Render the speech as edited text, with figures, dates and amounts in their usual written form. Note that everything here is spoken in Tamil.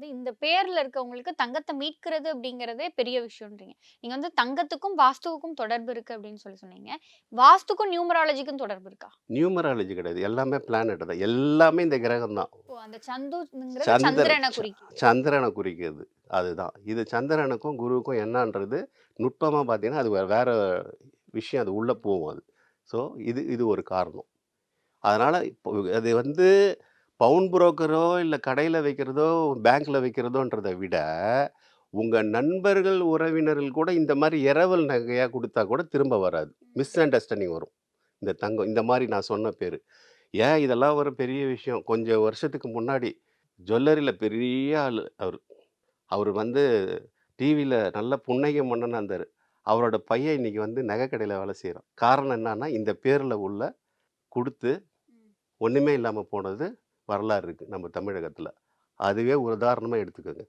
இந்த பேர்ல இருக்கவங்களுக்கு தங்கத்த மீட்கிறது அப்படிங்கிறதே பெரிய விஷயம்ன்றீங்க. நீங்க தங்கத்துக்கும், வாஸ்துவுக்கும் தொடர்பு இருக்கு அப்படின்னு சொன்னீங்க. வாஸ்துக்கும் நியூமராலஜிக்கும் தொடர்பு இருக்கா? நியூமராலஜி கிடையாது. எல்லாமே பிளானெட் தான். எல்லாமே இந்த கிரகம் தான். ஓ! அந்த சந்துங்கிறது சந்திர சந்திரன ச குறிக்குது. சந்திரன குறிக்குது. அதுதான். இது சந்திரனுக்கும், குருவுக்கும் என்னான்றது நுட்பமா பார்த்தீங்கன்னா, அது வேற விஷயம். அது உள்ள போகும் அது. ஸோ, இது இது ஒரு காரணம். அதனால இப்போ அது பவுன் புரோக்கரோ, இல்ல கடையில வைக்கிறதோ, பேங்க்ல வைக்கிறதோன்றத விட, உங்க நண்பர்கள், உறவினர்கள் கூட இந்த மாரி இரவல் நகையா குடுத்தா கூட திரும்ப வராது. மிஸ் ம். அண்டர்ஸ்டாண்டிங் வரும். இந்த தங்கம் இந்த மாரி நான் சொன்ன பேரு. ஏன் இதெல்லாம் ஒரு பெரிய விஷயம். கொஞ்சம் வருஷத்துக்கு முன்னாடி ஜுவல்லரில பெரிய ஆளு அவரு. அவரு டிவில நல்ல புன்னகை மன்னனா இருந்தாரு. அவரோட பையன் இன்னைக்கு நகை கடையில வேலை செய்றான். காரணம் என்னன்னா, இந்த பேர்ல உள்ள குடுத்து ம். ஒண்ணுமே இல்லாம போனது வரலாறு இருக்கு நம்ம தமிழகத்துல. அதுவே ஒரு உதாரணமா எடுத்துக்கங்க.